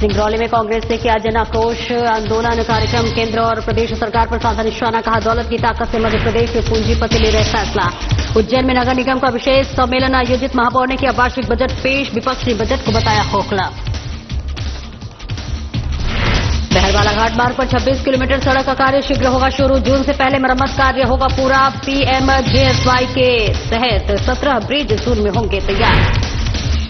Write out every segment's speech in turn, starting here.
सिंगरौली में कांग्रेस ने किया जन आक्रोश आंदोलन कार्यक्रम। केंद्र और प्रदेश सरकार पर साधा निशाना, कहा दौलत की ताकत से मध्य प्रदेश में पूंजीपति ले रहे फैसला। उज्जैन में नगर निगम का विशेष सम्मेलन आयोजित, महापौर ने किया वार्षिक बजट पेश, विपक्ष ने बजट को बताया खोखला। बहरवाला घाट मार्ग पर 26 किलोमीटर सड़क का कार्य शीघ्र होगा शुरू, जून से पहले मरम्मत कार्य होगा पूरा। पीएमजेएसवाई के तहत 17 ब्रिज जून में होंगे तैयार।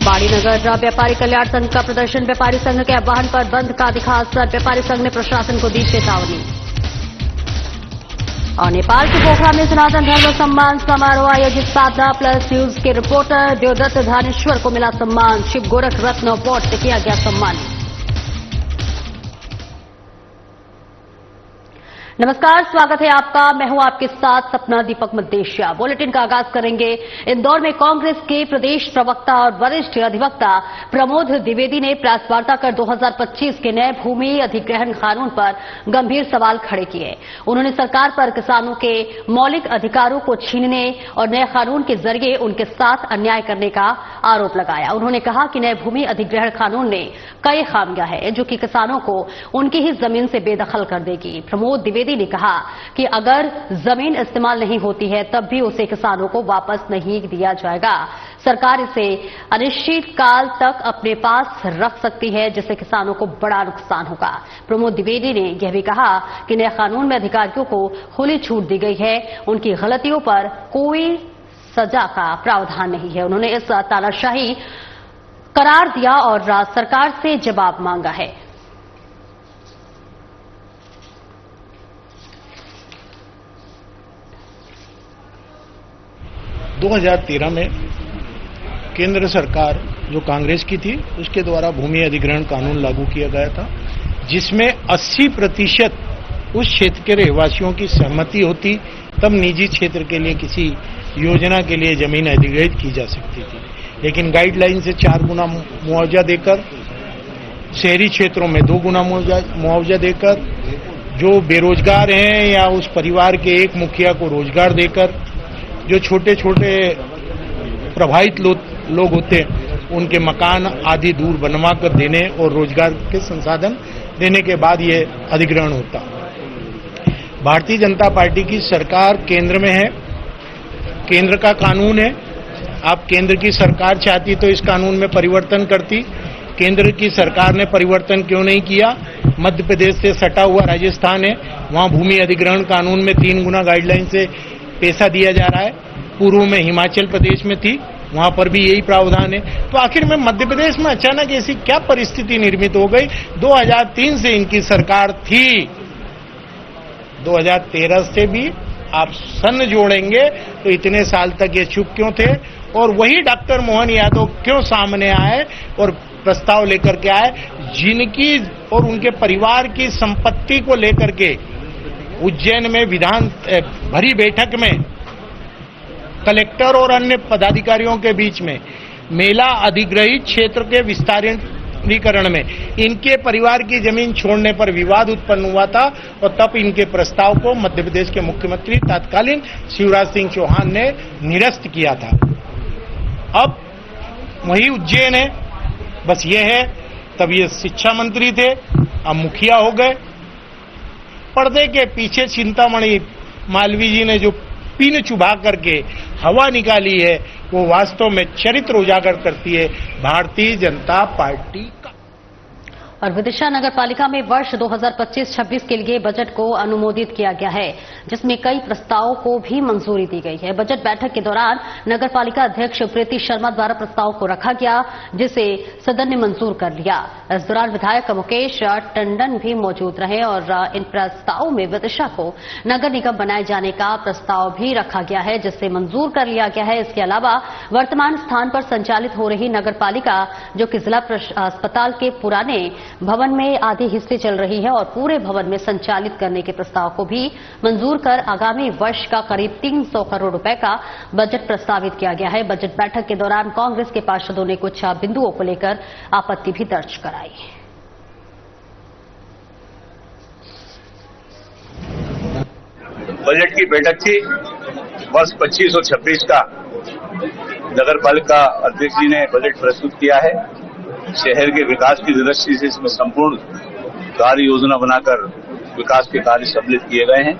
पहाड़ी नगर व्यापारी कल्याण संघ का प्रदर्शन, व्यापारी संघ के आह्वान पर बंद का दिखा असर, व्यापारी संघ ने प्रशासन को दी चेतावनी। और नेपाल के पोखरा में सनातन धर्म सम्मान समारोह आयोजित, साधना प्लस न्यूज के रिपोर्टर देवदत्त धानेश्वर को मिला सम्मान, शिव गोरख रत्न अवार्ड से किया गया सम्मान। नमस्कार, स्वागत है आपका। मैं हूं आपके साथ सपना दीपक मद्देशिया। बुलेटिन का आगाज करेंगे। इंदौर में कांग्रेस के प्रदेश प्रवक्ता और वरिष्ठ अधिवक्ता प्रमोद द्विवेदी ने प्रेस वार्ता कर 2025 के नए भूमि अधिग्रहण कानून पर गंभीर सवाल खड़े किए। उन्होंने सरकार पर किसानों के मौलिक अधिकारों को छीनने और नए कानून के जरिए उनके साथ अन्याय करने का आरोप लगाया। उन्होंने कहा कि नए भूमि अधिग्रहण कानून में कई खामियां हैं जो कि किसानों को उनकी ही जमीन से बेदखल कर देगी। प्रमोद द्विवेदी ने कहा कि अगर जमीन इस्तेमाल नहीं होती है तब भी उसे किसानों को वापस नहीं दिया जाएगा। सरकार इसे अनिश्चित काल तक अपने पास रख सकती है, जिससे किसानों को बड़ा नुकसान होगा। प्रमोद द्विवेदी ने यह भी कहा कि नए कानून में अधिकारियों को खुली छूट दी गई है, उनकी गलतियों पर कोई सजा का प्रावधान नहीं है। उन्होंने इस तानाशाही करार दिया और सरकार से जवाब मांगा है। 2013 में केंद्र सरकार जो कांग्रेस की थी उसके द्वारा भूमि अधिग्रहण कानून लागू किया गया था, जिसमें 80% उस क्षेत्र के रहवासियों की सहमति होती तब निजी क्षेत्र के लिए किसी योजना के लिए जमीन अधिग्रहित की जा सकती थी। लेकिन गाइडलाइन से 4 गुना मुआवजा देकर, शहरी क्षेत्रों में 2 गुना मुआवजा देकर, जो बेरोजगार हैं या उस परिवार के एक मुखिया को रोजगार देकर, जो छोटे छोटे प्रभावित लोग होते हैं उनके मकान आदि दूर बनवा कर देने और रोजगार के संसाधन देने के बाद ये अधिग्रहण होता। भारतीय जनता पार्टी की सरकार केंद्र में है, केंद्र का कानून है। आप केंद्र की सरकार चाहती तो इस कानून में परिवर्तन करती। केंद्र की सरकार ने परिवर्तन क्यों नहीं किया? मध्य प्रदेश से सटा हुआ राजस्थान है, वहां भूमि अधिग्रहण कानून में 3 गुना गाइडलाइन से पैसा दिया जा रहा है। पूर्व में हिमाचल प्रदेश में थी, वहां पर भी यही प्रावधान है। तो आखिर में मध्य प्रदेश में अचानक ऐसी क्या परिस्थिति निर्मित हो गई? 2003 से इनकी सरकार थी, 2013 से भी आप सन जोड़ेंगे तो इतने साल तक ये चुप क्यों थे? और वही डॉक्टर मोहन यादव क्यों सामने आए और प्रस्ताव लेकर के आए, जिनकी और उनके परिवार की संपत्ति को लेकर के उज्जैन में विधान भरी बैठक में कलेक्टर और अन्य पदाधिकारियों के बीच में मेला अधिग्रहित क्षेत्र के विस्तारीकरण में इनके परिवार की जमीन छोड़ने पर विवाद उत्पन्न हुआ था और तब इनके प्रस्ताव को मध्य प्रदेश के मुख्यमंत्री तत्कालीन शिवराज सिंह चौहान ने निरस्त किया था। अब वही उज्जैन है, बस ये है, तब ये शिक्षा मंत्री थे, अब मुखिया हो गए। पर्दे के पीछे चिंतामणि मालवीय जी ने जो पिन चुभा करके हवा निकाली है वो वास्तव में चरित्र उजागर करती है भारतीय जनता पार्टी का। और विदिशा नगर पालिका में वर्ष 2025-26 के लिए बजट को अनुमोदित किया गया है, जिसमें कई प्रस्तावों को भी मंजूरी दी गई है। बजट बैठक के दौरान नगर पालिका अध्यक्ष प्रीति शर्मा द्वारा प्रस्ताव को रखा गया, जिसे सदन ने मंजूर कर लिया। इस दौरान विधायक मुकेश टंडन भी मौजूद रहे और इन प्रस्तावों में विदिशा को नगर निगम बनाए जाने का प्रस्ताव भी रखा गया है, जिसे मंजूर कर लिया गया है। इसके अलावा वर्तमान स्थान पर संचालित हो रही नगर पालिका, जो कि जिला अस्पताल के पुराने भवन में आधे हिस्से चल रही है, और पूरे भवन में संचालित करने के प्रस्ताव को भी मंजूर कर आगामी वर्ष का करीब 300 करोड़ रुपए का बजट प्रस्तावित किया गया है। बजट बैठक के दौरान कांग्रेस के पार्षदों ने कुछ बिंदुओं को लेकर आपत्ति भी दर्ज कराई। बजट की बैठक थी, वर्ष 25 और 26 का नगर पालिका अध्यक्ष जी ने बजट प्रस्तुत किया है। शहर के विकास की दृष्टि से इसमें संपूर्ण कार्य योजना बनाकर विकास के कार्य सम्मिलित किए गए हैं।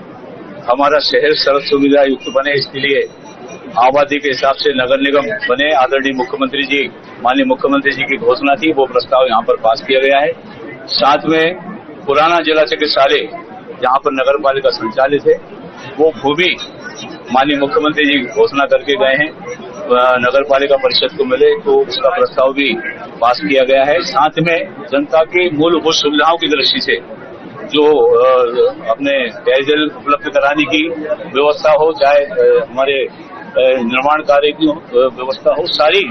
हमारा शहर सड़क सुविधा युक्त बने, इसके लिए आबादी के हिसाब से नगर निगम बने। आदरणीय मुख्यमंत्री जी, माननीय मुख्यमंत्री जी की घोषणा थी, वो प्रस्ताव यहाँ पर पास किया गया है। साथ में पुराना जिला चिकित्सालय जहाँ पर नगर पालिका संचालित है, वो भूमि माननीय मुख्यमंत्री जी घोषणा करके गए हैं, नगर पालिका परिषद को मिले, तो उसका प्रस्ताव भी पास किया गया है। साथ में जनता की मूलभूत सुविधाओं की दृष्टि से जो अपने पेयजल उपलब्ध कराने की व्यवस्था हो, चाहे हमारे निर्माण कार्य की व्यवस्था हो, सारी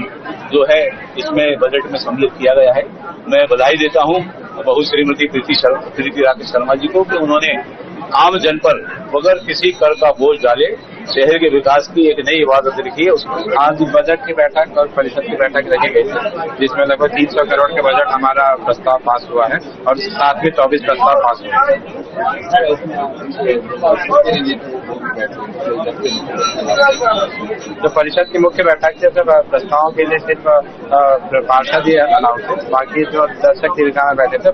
जो है इसमें बजट में सम्मिलित किया गया है। मैं बधाई देता हूं बहु श्रीमती प्रीति राकेश शर्मा जी को कि उन्होंने आम जन पर बगैर किसी कर का बोझ डाले शहर के विकास की एक नई इबादत लिखी है। उसको आज बजट की बैठक और परिषद की बैठक रखी गई थी, जिसमें लगभग 300 करोड़ के बजट हमारा प्रस्ताव पास हुआ है और साथ में 24 प्रस्ताव पास हुए हैं। जो परिषद की मुख्य बैठक थी, प्रस्तावों के लिए सिर्फ पार्षद ही अलाउ थे, बाकी जो दर्शक की में बैठे थे।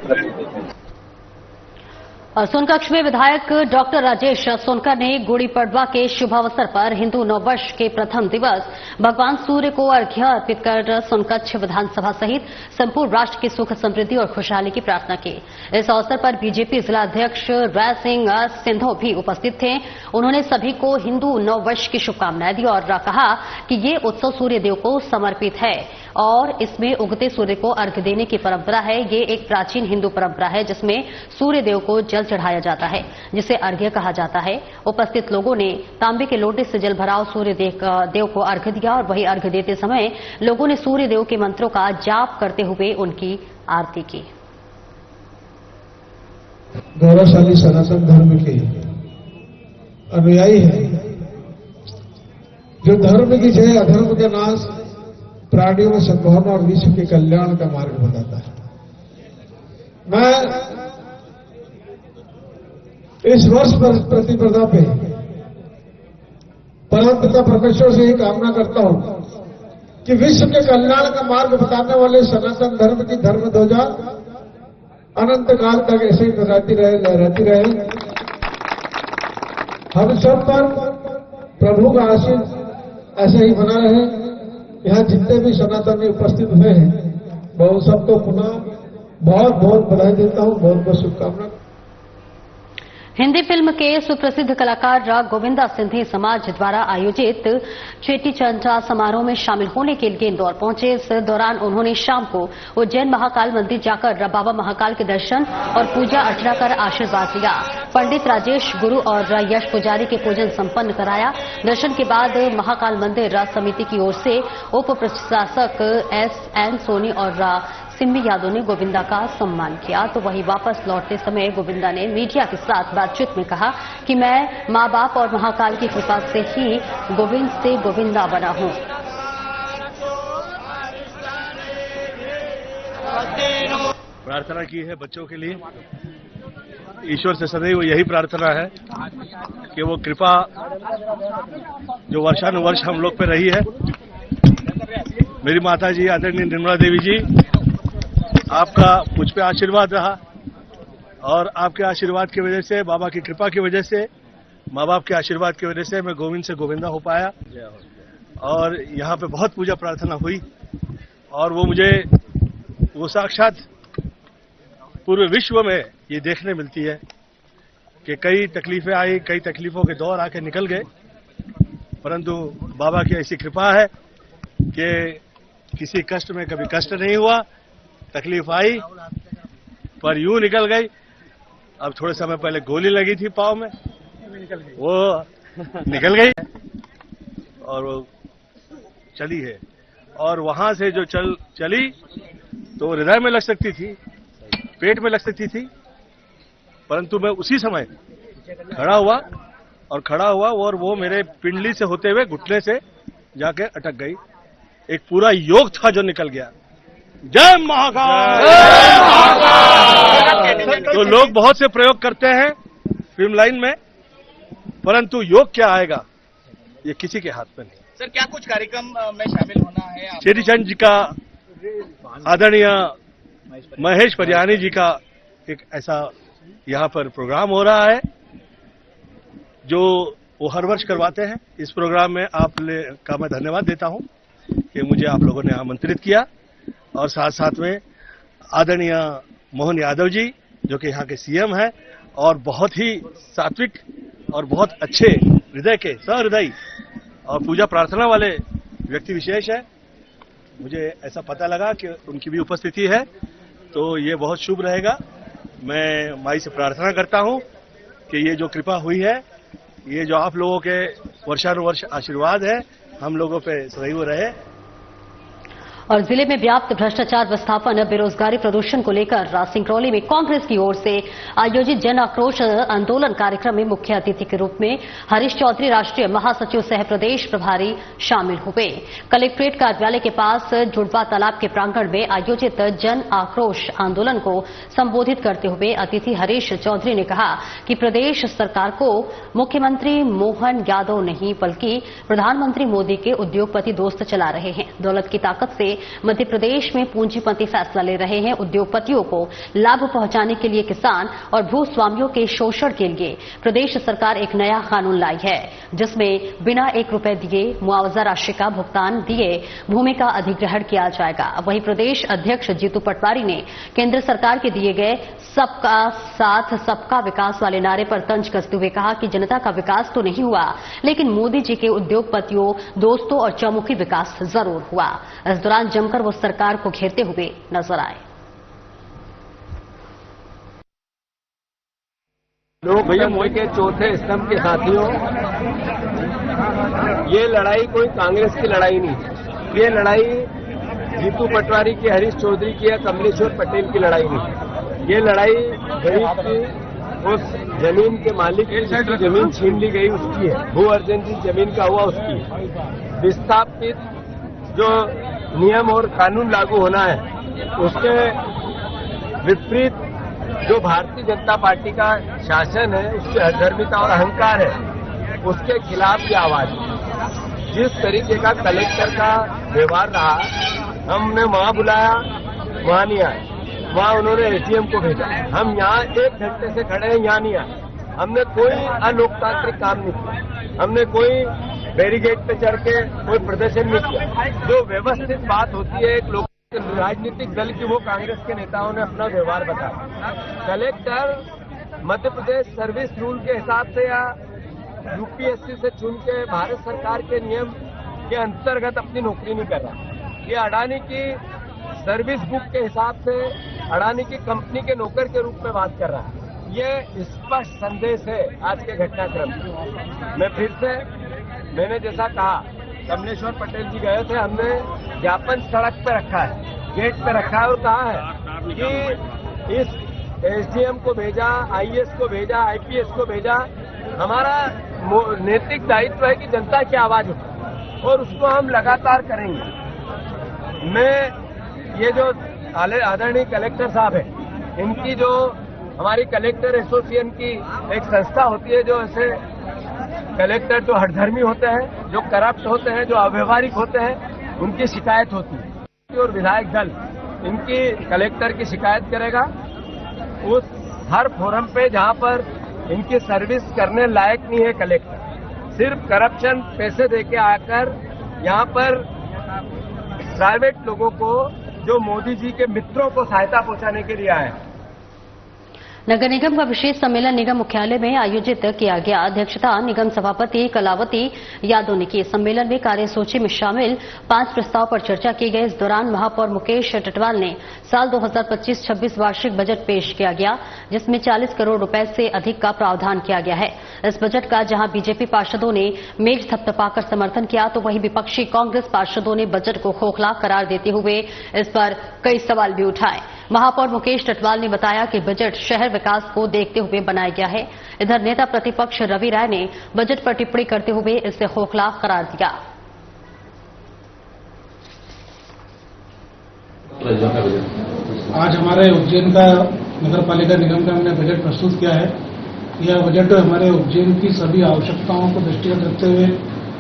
और सोनकक्ष में विधायक डॉक्टर राजेश सोनकर ने गुड़ी पड़वा के शुभ अवसर पर हिंदू नववर्ष के प्रथम दिवस भगवान सूर्य को अर्घ्य अर्पित कर सोनकच्छ विधानसभा सहित संपूर्ण राष्ट्र की सुख समृद्धि और खुशहाली की प्रार्थना की। इस अवसर पर बीजेपी जिला अध्यक्ष राय सिंह सिंधो भी उपस्थित थे। उन्होंने सभी को हिंदू नववर्ष की शुभकामनाएं दी और कहा कि ये उत्सव सूर्यदेव को समर्पित है और इसमें उगते सूर्य को अर्घ्य देने की परंपरा है। ये एक प्राचीन हिंदू परंपरा है जिसमें सूर्यदेव को जल चढ़ाया जाता है, जिसे अर्घ्य कहा जाता है। उपस्थित लोगों ने तांबे के लोटे से जल भराव सूर्य देव को अर्घ्य दिया और वही अर्घ्य देते समय लोगों ने सूर्यदेव के मंत्रों का जाप करते हुए उनकी आरती की। गौरवशाली सनातन धर्म के अनुयायी है, जो धर्म की जय अधर्म का नाश, प्राणियों में सद्भावना और विश्व के कल्याण का मार्ग बताता है। मैं इस वर्ष प्रतिस्पर्धा पे परमपिता परमेश्वर से ही कामना करता हूं कि विश्व के कल्याण का मार्ग बताने वाले सनातन धर्म की धर्म ध्वजा अनंत काल तक ऐसे ही लहराती रहे। हम सब पर प्रभु का आशीष ऐसे ही बना रहे। यहाँ जितने भी सनातनी उपस्थित हुए हैं, मैं उन सबको पुनः बहुत बहुत बधाई देता हूँ, बहुत बहुत शुभकामना। हिंदी फिल्म के सुप्रसिद्ध कलाकार गोविंदा सिंधी समाज द्वारा आयोजित चेटीचंड समारोह में शामिल होने के लिए इंदौर पहुंचे। इस दौरान उन्होंने शाम को उज्जैन महाकाल मंदिर जाकर बाबा महाकाल के दर्शन और पूजा अर्चना कर आशीर्वाद लिया। पंडित राजेश गुरु और यश पुजारी के पूजन संपन्न कराया। दर्शन के बाद महाकाल मंदिर समिति की ओर से उप प्रशासक SN सोनी और सिम्मी यादव ने गोविंदा का सम्मान किया। तो वहीं वापस लौटते समय गोविंदा ने मीडिया के साथ बातचीत में कहा कि मैं मां बाप और महाकाल की कृपा से ही गोविंद से गोविंदा बना हूं। प्रार्थना की है बच्चों के लिए। ईश्वर से सदैव यही प्रार्थना है कि वो कृपा जो वर्षानुवर्ष हम लोग पे रही है, मेरी माता जी आदरणीय निर्मला देवी जी, आपका मुझ पे आशीर्वाद रहा और आपके आशीर्वाद की वजह से, बाबा की कृपा की वजह से, माँ बाप के आशीर्वाद की वजह से मैं गोविंद से गोविंदा हो पाया। और यहाँ पे बहुत पूजा प्रार्थना हुई और वो साक्षात पूरे विश्व में ये देखने मिलती है कि कई तकलीफें आई, कई तकलीफों के दौर आके निकल गए, परंतु बाबा की ऐसी कृपा है कि किसी कष्ट में कभी कष्ट नहीं हुआ। तकलीफ आई पर यूं निकल गई। अब थोड़े समय पहले गोली लगी थी पांव में, वो निकल गई और वो चली है। और वहां से जो चली तो हृदय में लग सकती थी, पेट में लग सकती थी, परंतु मैं उसी समय खड़ा हुआ और वो मेरे पिंडली से होते हुए घुटने से जाके अटक गई। एक पूरा योग था जो निकल गया। जय महाकाल। तो लोग बहुत से प्रयोग करते हैं फिल्म लाइन में, परंतु योग क्या आएगा ये किसी के हाथ में नहीं। सर, क्या कुछ कार्यक्रम में शामिल होना है? चेटीचंड जी का आदरणीय महेश परियानी जी का एक ऐसा यहाँ पर प्रोग्राम हो रहा है जो वो हर वर्ष करवाते हैं। इस प्रोग्राम में का मैं धन्यवाद देता हूं कि मुझे आप लोगों ने आमंत्रित किया, और साथ साथ में आदरणीय मोहन यादव जी जो कि यहाँ के सीएम हैं और बहुत ही सात्विक और बहुत अच्छे हृदय के सहृदयी और पूजा प्रार्थना वाले व्यक्ति विशेष है। मुझे ऐसा पता लगा कि उनकी भी उपस्थिति है, तो ये बहुत शुभ रहेगा। मैं माई से प्रार्थना करता हूं कि ये जो कृपा हुई है, ये जो आप लोगों के वर्षानुवर्ष आशीर्वाद है, हम लोगों पे सदैव रहे। और जिले में व्याप्त भ्रष्टाचार, विस्थापन, बेरोजगारी, प्रदूषण को लेकर सिंगरौली में कांग्रेस की ओर से आयोजित जन आक्रोश आंदोलन कार्यक्रम में मुख्य अतिथि के रूप में हरीश चौधरी, राष्ट्रीय महासचिव सह प्रदेश प्रभारी, शामिल हुए। कलेक्ट्रेट कार्यालय के पास जुड़वा तालाब के प्रांगण में आयोजित जन आक्रोश आंदोलन को संबोधित करते हुए अतिथि हरीश चौधरी ने कहा कि प्रदेश सरकार को मुख्यमंत्री मोहन यादव नहीं बल्कि प्रधानमंत्री मोदी के उद्योगपति दोस्त चला रहे हैं। दौलत की ताकत से मध्य प्रदेश में पूंजीपति फैसला ले रहे हैं। उद्योगपतियों को लाभ पहुंचाने के लिए किसान और भूस्वामियों के शोषण के लिए प्रदेश सरकार एक नया कानून लाई है, जिसमें बिना 1 रुपए दिए मुआवजा राशि का भुगतान दिए भूमि का अधिग्रहण किया जाएगा। वहीं प्रदेश अध्यक्ष जीतू पटवारी ने केंद्र सरकार के दिए गए सबका साथ सबका विकास वाले नारे पर तंज कसते हुए कहा कि जनता का विकास तो नहीं हुआ, लेकिन मोदी जी के उद्योगपतियों, दोस्तों और चौमुखी विकास जरूर हुआ। इस दौरान जमकर वो सरकार को घेरते हुए नजर आए। लोकतंत्र के चौथे स्तंभ के साथियों, ये लड़ाई कोई कांग्रेस की लड़ाई नहीं, ये लड़ाई जीतू पटवारी की, हरीश चौधरी की या कमलेश्वर पटेल की लड़ाई नहीं। ये लड़ाई गरीब की, उस जमीन के मालिक की जिसकी जमीन छीन ली गई उसकी है, भू अर्जन जिस जमीन का हुआ उसकी है। विस्थापित जो नियम और कानून लागू होना है उसके विपरीत जो भारतीय जनता पार्टी का शासन है, उसकी अधर्मिता और अहंकार है, उसके खिलाफ ये आवाज है। जिस तरीके का कलेक्टर का व्यवहार रहा, हमने वहां बुलाया, वहां नहीं आए, वहां उन्होंने एसडीएम को भेजा। हम यहाँ 1 घंटे से खड़े हैं, यहाँ नहीं आए। हमने कोई अलोकतांत्रिक काम नहीं किया, हमने कोई बैरिकेड पे चढ़ के कोई प्रदर्शन नहीं किया। जो व्यवस्थित बात होती है एक राजनीतिक दल की, वो कांग्रेस के नेताओं ने अपना व्यवहार बताया। Collector Madhya Pradesh service rule के हिसाब से या यूपीएससी से चुन के भारत सरकार के नियम के अंतर्गत अपनी नौकरी नहीं कर रहा। ये अडानी की सर्विस बुक के हिसाब से अडानी की कंपनी के नौकर के रूप में बात कर रहा है। ये स्पष्ट संदेश है आज के घटनाक्रम में। मैं फिर से, मैंने जैसा कहा, कमलेश्वर पटेल जी गए थे, हमने ज्ञापन सड़क पे रखा है, गेट पे रखा है और कहा है कि इस एसडीएम को भेजा, आईएएस को भेजा, आईपीएस को भेजा। हमारा नैतिक दायित्व है कि जनता की आवाज उठाए और उसको हम लगातार करेंगे। मैं ये जो आदरणीय कलेक्टर साहब है, इनकी जो हमारी कलेक्टर एसोसिएशन की एक संस्था होती है, जो ऐसे कलेक्टर जो हठधर्मी होते हैं, जो करप्ट होते हैं, जो अव्यवहारिक होते हैं, उनकी शिकायत होती है और विधायक दल इनकी कलेक्टर की शिकायत करेगा उस हर फोरम पे जहां पर इनकी सर्विस करने लायक नहीं है कलेक्टर, सिर्फ करप्शन पैसे देके आकर यहाँ पर प्राइवेट लोगों को, जो मोदी जी के मित्रों को सहायता पहुंचाने के लिए आए हैं। नगर निगम का विशेष सम्मेलन निगम मुख्यालय में आयोजित किया गया। अध्यक्षता निगम सभापति कलावती यादव ने की। सम्मेलन में कार्यसूची में शामिल 5 प्रस्ताव पर चर्चा की गई। इस दौरान महापौर मुकेश टटवाल ने साल 2025-26 वार्षिक बजट पेश किया गया, जिसमें 40 करोड़ रुपए से अधिक का प्रावधान किया गया है। इस बजट का जहां बीजेपी पार्षदों ने मेज थपथपाकर समर्थन किया, तो वहीं विपक्षी कांग्रेस पार्षदों ने बजट को खोखला करार देते हुए इस पर कई सवाल भी उठाए। महापौर मुकेश टटवाल ने बताया कि बजट शहर विकास को देखते हुए बनाया गया है। इधर नेता प्रतिपक्ष रवि राय ने बजट पर टिप्पणी करते हुए इसे खोखला करार दिया। आज हमारे उज्जैन का नगर पालिका निगम का हमने बजट प्रस्तुत किया है। यह बजट हमारे उज्जैन की सभी आवश्यकताओं को दृष्टिगत रखते हुए,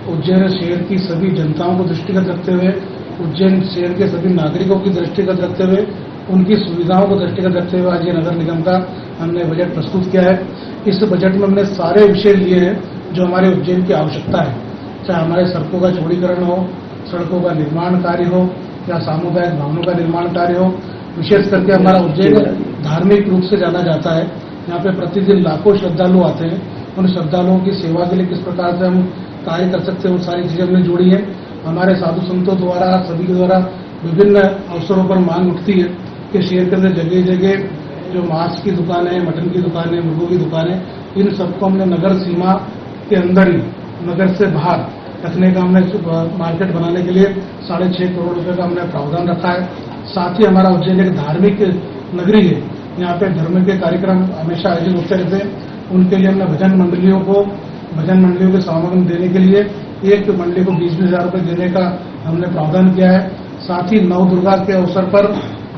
उज्जैन शहर की सभी जनताओं को दृष्टिगत रखते हुए उज्जैन शहर के सभी नागरिकों की दृष्टिगत रखते हुए, उनकी सुविधाओं को दृष्टिगत रखते हुए आज ये नगर निगम का हमने बजट प्रस्तुत किया है। इस बजट में हमने सारे विषय लिए हैं जो हमारे उज्जैन की आवश्यकता है, चाहे हमारे सड़कों का चौड़ीकरण हो, सड़कों का निर्माण कार्य हो या सामुदायिक भवनों का निर्माण कार्य हो। विशेष करके हमारा उज्जैन धार्मिक रूप से जाना जाता है। यहाँ पे प्रतिदिन लाखों श्रद्धालु आते हैं। उन श्रद्धालुओं की सेवा के लिए किस प्रकार से हम कार्य कर सकते हैं, वो सारी चीजें हमने जोड़ी है। हमारे साधु संतों द्वारा, सभी के द्वारा विभिन्न अवसरों पर मांग उठती है कि शहर के अंदर जगह जगह जो मांस की दुकानें, मटन की दुकानें, मुर्गों की दुकानें, इन सबको हमने नगर सीमा के अंदर ही, नगर से बाहर रखने का हमने मार्केट बनाने के लिए 6.5 करोड़ रुपए का हमने प्रावधान रखा है। साथ ही हमारा उज्जैन एक धार्मिक नगरी है, यहाँ पे धर्म के कार्यक्रम हमेशा आयोजित होते रहते हैं। उनके लिए हमने भजन मंडलियों के समागम देने के लिए एक मंडली को 20-20 हजार रुपए देने का हमने प्रावधान किया है। साथ ही नव दुर्गा के अवसर पर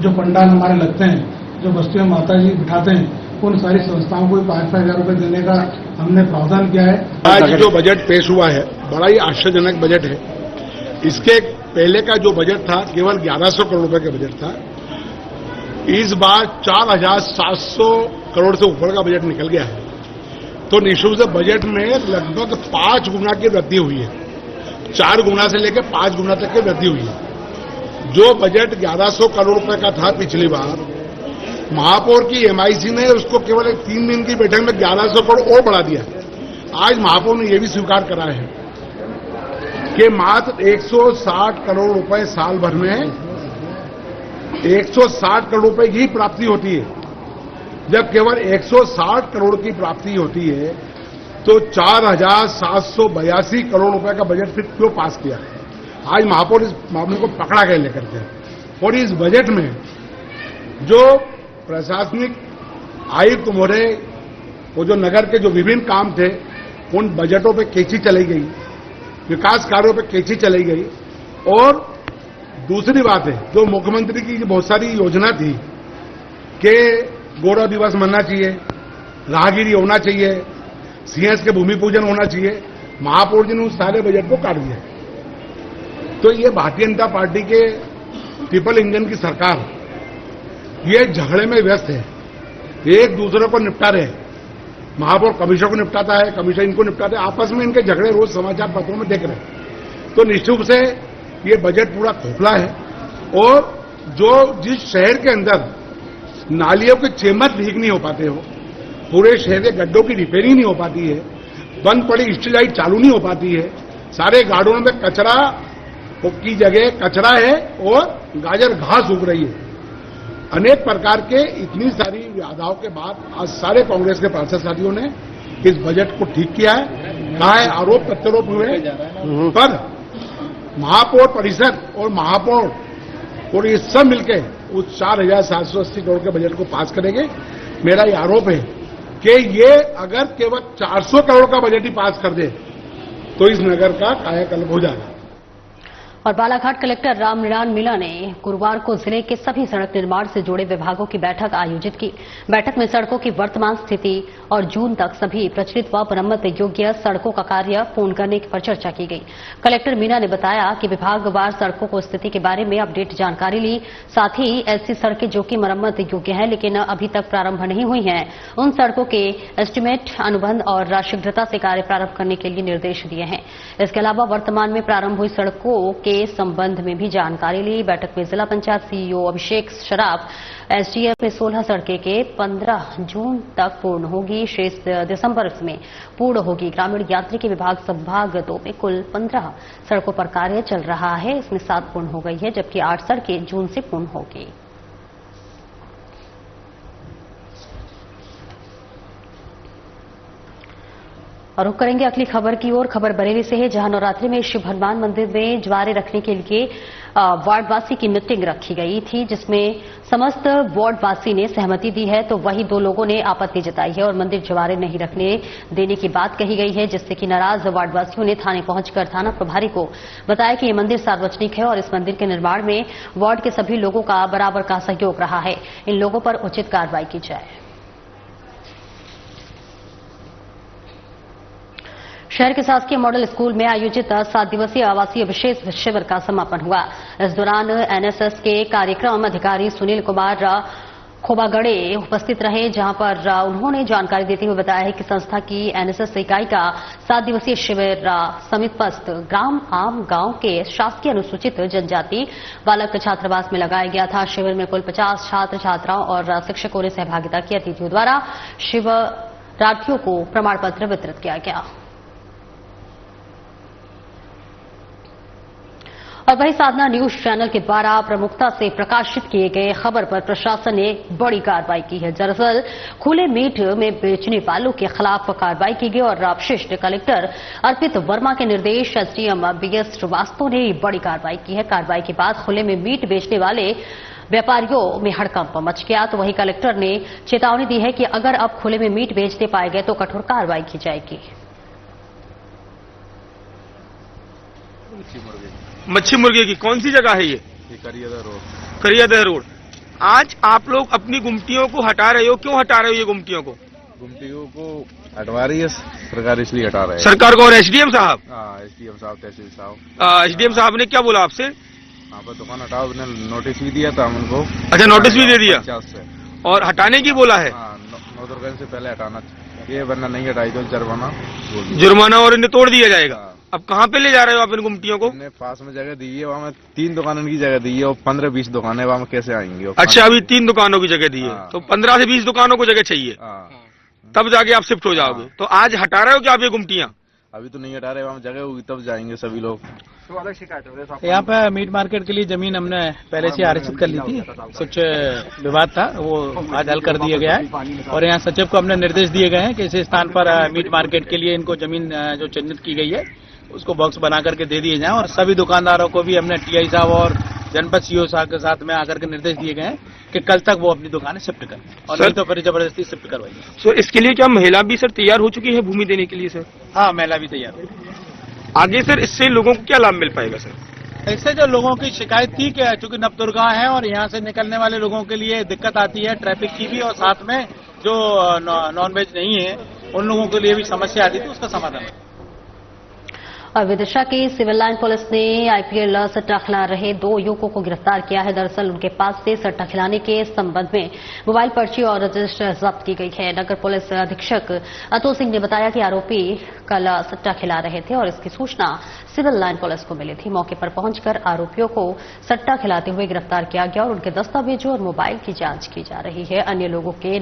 जो पंडाल हमारे लगते हैं, जो बस्तियों में माता जी बिठाते हैं, उन सारी संस्थाओं को 5-5 हजार रुपए देने का हमने प्रावधान किया है। आज जो बजट पेश हुआ है बड़ा ही आश्चर्यजनक बजट है। इसके पहले का जो बजट था केवल 1100 करोड़ रुपए का बजट था। इस बार 4700 करोड़ से ऊपर का बजट निकल गया है। तो निश्चित से बजट में लगभग 5 गुना की वृद्धि हुई है। 4 गुना से लेकर 5 गुना तक की वृद्धि हुई है। जो बजट 1100 करोड़ रुपए का था पिछली बार, महापौर की एमआईसी ने उसको केवल एक 3 दिन की बैठक में 1100 करोड़ और बढ़ा दिया। आज महापौर ने यह भी स्वीकार करा है कि मात्र 160 करोड़ रुपए साल भर में 160 करोड़ रुपए की प्राप्ति होती है। जब केवल 160 करोड़ की प्राप्ति होती है तो 4782 करोड़ रुपए का बजट फिर क्यों पास किया? आज महापौर इस मामले को पकड़ा गया लेकर के। और इस बजट में जो प्रशासनिक आयुक्त महोदय, वो जो नगर के जो विभिन्न काम थे, उन बजटों पे कैंची चलाई गई, विकास कार्यों पे कैंची चलाई गई। और दूसरी बात है, जो मुख्यमंत्री की बहुत सारी योजना थी कि गौरव दिवस मनना चाहिए, राहगिरी होना चाहिए, सीएस के भूमि पूजन होना चाहिए, महापौर जी ने उस सारे बजट को काट दिया। तो ये भारतीय जनता पार्टी के ट्रिपल इंजन की सरकार ये झगड़े में व्यस्त है, एक दूसरे को निपटा रहे हैं। महापौर कमिश्नर को निपटाता है, कमिश्नर इनको निपटाता है, आपस में इनके झगड़े रोज समाचार पत्रों में देख रहे हैं। तो निश्चित रूप से ये बजट पूरा खोखला है। और जो जिस शहर के अंदर नालियों के चेम्बर लीक नहीं हो पाते हो, पूरे शहर के गड्ढों की रिपेयरिंग नहीं हो पाती है, बंद पड़ी स्ट्रीट लाइट चालू नहीं हो पाती है, सारे गार्डनों में कचरा की जगह कचरा है और गाजर घास उग रही है। अनेक प्रकार के इतनी सारी बाधाओं के बाद आज सारे कांग्रेस के पार्षद साथियों ने इस बजट को ठीक किया है। कहा है आरोप प्रत्यारोप हुए, पर महापौर परिषद और महापौर और ये सब मिलकर उस 4780 करोड़ के बजट को पास करेंगे। मेरा ये आरोप है कि ये अगर केवल 400 करोड़ का बजट ही पास कर दे तो इस नगर का कायाकल्प हो जाएगा। और बालाघाट कलेक्टर रामनिरान मीणा ने गुरुवार को जिले के सभी सड़क निर्माण से जुड़े विभागों की बैठक आयोजित की। बैठक में सड़कों की वर्तमान स्थिति और जून तक सभी प्रचलित व मरम्मत योग्य सड़कों का कार्य पूर्ण करने पर चर्चा की गई। कलेक्टर मीणा ने बताया कि विभागवार सड़कों को स्थिति के बारे में अपडेट जानकारी ली। साथ ही ऐसी सड़कें जो कि मरम्मत योग्य हैं लेकिन अभी तक प्रारंभ नहीं हुई हैं, उन सड़कों के एस्टीमेट, अनुबंध और शीघ्रता से कार्य प्रारंभ करने के लिए निर्देश दिए हैं। इसके अलावा वर्तमान में प्रारंभ हुई सड़कों के संबंध में भी जानकारी ली। बैठक में जिला पंचायत सीईओ अभिषेक शराफ, एसडीएम में 16 सड़कें के 15 जून तक पूर्ण होगी, शेष दिसंबर में पूर्ण होगी। ग्रामीण यांत्रिकी विभाग संभाग 2 में कुल 15 सड़कों पर कार्य चल रहा है, इसमें 7 पूर्ण हो गई है जबकि 8 सड़कें जून से पूर्ण होगी। और रुक करेंगे अगली खबर की ओर। खबर बरेली से है, जहां नवरात्रि में शिव हनुमान मंदिर में ज्वारे रखने के लिए वार्डवासी की मीटिंग रखी गई थी, जिसमें समस्त वार्डवासी ने सहमति दी है, तो वहीं 2 लोगों ने आपत्ति जताई है और मंदिर ज्वारे नहीं रखने देने की बात कही गई है, जिससे कि नाराज वार्डवासियों ने थाने पहुंचकर थाना प्रभारी को बताया कि ये मंदिर सार्वजनिक है और इस मंदिर के निर्माण में वार्ड के सभी लोगों का बराबर का सहयोग रहा है, इन लोगों पर उचित कार्रवाई की जाए। शहर के शासकीय मॉडल स्कूल में आयोजित 7 दिवसीय आवासीय विशेष शिविर का समापन हुआ। इस दौरान एनएसएस के कार्यक्रम अधिकारी सुनील कुमार खोबागड़े उपस्थित रहे, जहां पर उन्होंने जानकारी देते हुए बताया है कि संस्था की एनएसएस इकाई का 7 दिवसीय शिविर समीपस्थ ग्राम आम गांव के शासकीय अनुसूचित जनजाति बालक छात्रावास में लगाया गया था। शिविर में कुल 50 छात्र छात्राओं और शिक्षकों ने सहभागिता की। अतिथियों द्वारा शिविरार्थियों को प्रमाण पत्र वितरित किया गया। और वहीं साधना न्यूज चैनल के द्वारा प्रमुखता से प्रकाशित किए गए खबर पर प्रशासन ने बड़ी कार्रवाई की है। दरअसल खुले मीट में बेचने वालों के खिलाफ कार्रवाई की गई और अपशिष्ट कलेक्टर अर्पित वर्मा के निर्देश एसडीएम बीएस श्रीवास्तव ने बड़ी कार्रवाई की है। कार्रवाई के बाद खुले में मीट बेचने वाले व्यापारियों में हड़कंप मच गया। तो वहीं कलेक्टर ने चेतावनी दी है कि अगर अब खुले में मीट बेचते पाए गए तो कठोर कार्रवाई की जाएगी। मच्छी मुर्गे की कौन सी जगह है ये? करियादह रोड। आज आप लोग अपनी गुमटियों को हटा रहे हो, क्यों हटा रहे हो ये गुमटियों को? गुमटियों को हटवा रही है सरकार, इसलिए हटा रहे हैं। सरकार को और एसडीएम साहब? हाँ, एसडीएम साहब, तहसील साहब। एसडीएम साहब ने क्या बोला आपसे? वहाँ पर दुकान हटाओ, उन्होंने नोटिस भी दिया था हम उनको। अच्छा, नोटिस भी दे दिया और हटाने की बोला है? 9 दुर्गन से पहले हटाना ये, वरना नहीं हटाई तो जुर्माना और इन्हें तोड़ दिया जाएगा। अब कहाँ पे ले जा रहे हो आप इन गुमटियों को? पास में जगह दी है, वहाँ 3 दुकानों की जगह दी है और 15-20 दुकानें, वहाँ कैसे आएंगी? अच्छा, अभी 3 दुकानों की जगह दी है, तो 15 से 20 दुकानों को जगह चाहिए, तब जाके आप शिफ्ट हो जाओगे। तो आज हटा रहे हो क्या आप ये गुमटियाँ? अभी तो नहीं हटा रहे, वहाँ जगह होगी तब जाएंगे सभी लोग। यहाँ पे मीट मार्केट के लिए जमीन हमने पहले से आरक्षित कर ली थी, कुछ विवाद था, वो आज हल कर दिया गया है। और यहाँ सचिव को हमने निर्देश दिए गए हैं कि इस स्थान पर मीट मार्केट के लिए इनको जमीन जो चिन्हित की गई है उसको बॉक्स बना करके दे दिए जाएं। और सभी दुकानदारों को भी हमने टीआई साहब और जनपद सीओ साहब के साथ में आकर के निर्देश दिए गए हैं कि कल तक वो अपनी दुकानें शिफ्ट करें, और नहीं तो फिर जबरदस्ती शिफ्ट करवाइए। सर, इसके लिए क्या महिला भी सर तैयार हो चुकी है भूमि देने के लिए सर? हाँ, महिला भी तैयार है। आगे सर इससे लोगों को क्या लाभ मिल पाएगा सर? इससे जो लोगों की शिकायत थी कि चूंकि नवदुर्गा है और यहाँ से निकलने वाले लोगों के लिए दिक्कत आती है ट्रैफिक की भी, और साथ में जो नॉनवेज नहीं है उन लोगों के लिए भी समस्या आती थी, उसका समाधान है। और विदिशा की सिविल लाइन पुलिस ने आईपीएल सट्टा खिला रहे 2 युवकों को गिरफ्तार किया है। दरअसल उनके पास से सट्टा खिलाने के संबंध में मोबाइल पर्ची और रजिस्टर जब्त की गई है। नगर पुलिस अधीक्षक अतुल सिंह ने बताया कि आरोपी कल सट्टा खिला रहे थे और इसकी सूचना सिविल लाइन पुलिस को मिली थी। मौके पर पहुंचकर आरोपियों को सट्टा खिलाते हुए गिरफ्तार किया गया और उनके दस्तावेजों और मोबाइल की जांच की जा रही है। अन्य लोगों के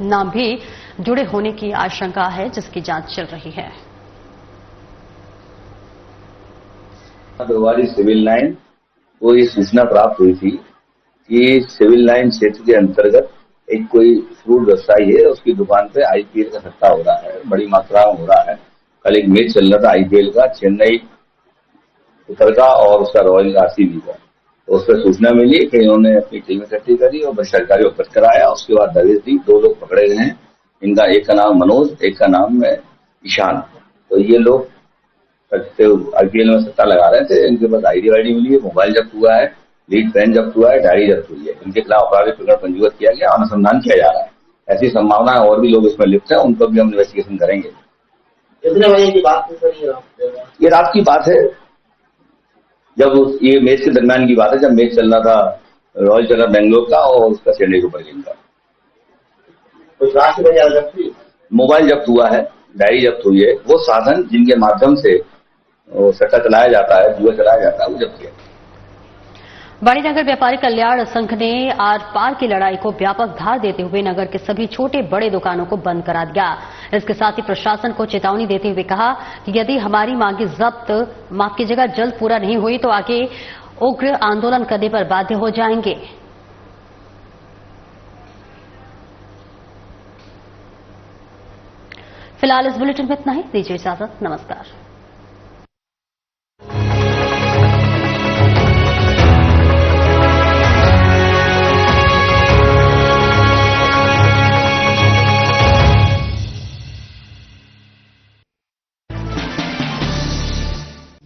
नाम भी जुड़े होने की आशंका है, जिसकी जांच चल रही है। हमारी सिविल लाइन को ये सूचना प्राप्त हुई थी कि सिविल लाइन क्षेत्र के अंतर्गत एक कोई फ्रूट व्यवसायी है, उसकी दुकान पे आईपीएल का सट्टा हो रहा है, बड़ी मात्रा में हो रहा है। कल एक मैच चल रहा था आईपीएल का, चेन्नई उत्तर का और उसका रॉयल आरसीबी का। तो उस पर सूचना मिली कि इन्होंने अपनी टीम इकट्ठी करी और भ्रष्टाचारी को अवगत कराया। उसके बाद दबिश दी, 2 लोग पकड़े गए हैं। इनका एक का नाम मनोज, एक का नाम है ईशान। तो ये लोग आईपीएल में सट्टा लगा रहे थे। इनके पास आईडी वाईडी मिली है, मोबाइल जब्त हुआ है, लीड पेन जब्त हुआ है, डायरी जब्त हुई है। इनके खिलाफ आपराधिक प्रकरण पंजीबद्ध किया गया, अनुसंधान किया जा रहा है। ऐसी संभावना है और भी लोग इसमें लिप्त हैं, उन पर भी हम इन्वेस्टिगेशन करेंगे। कितने बजे की बात है सर? ये रात की बात है, जब ये मैच के दरमियान की बात है, जब मैच चल रहा था रॉयल चैलेंजर्स बेंगलोर का और उसका चेन्नई सुपर किंग का। कुछ रात बजे मोबाइल जब्त हुआ है, डायरी जब्त हुई है। वो साधन जिनके माध्यम से सट्टा चलाया जाता है, जुआ चलाया जाता है, वो जब्त किया। बड़ी नगर व्यापारी कल्याण संघ ने आर पार की लड़ाई को व्यापक धार देते हुए नगर के सभी छोटे बड़े दुकानों को बंद करा दिया। इसके साथ ही प्रशासन को चेतावनी देते हुए कहा कि यदि हमारी मांगे माफ की जगह जल्द पूरा नहीं हुई तो आगे उग्र आंदोलन करने पर बाध्य हो जाएंगे। फिलहाल इस बुलेटिन में इतना ही। दीजिए इजाजत, नमस्कार।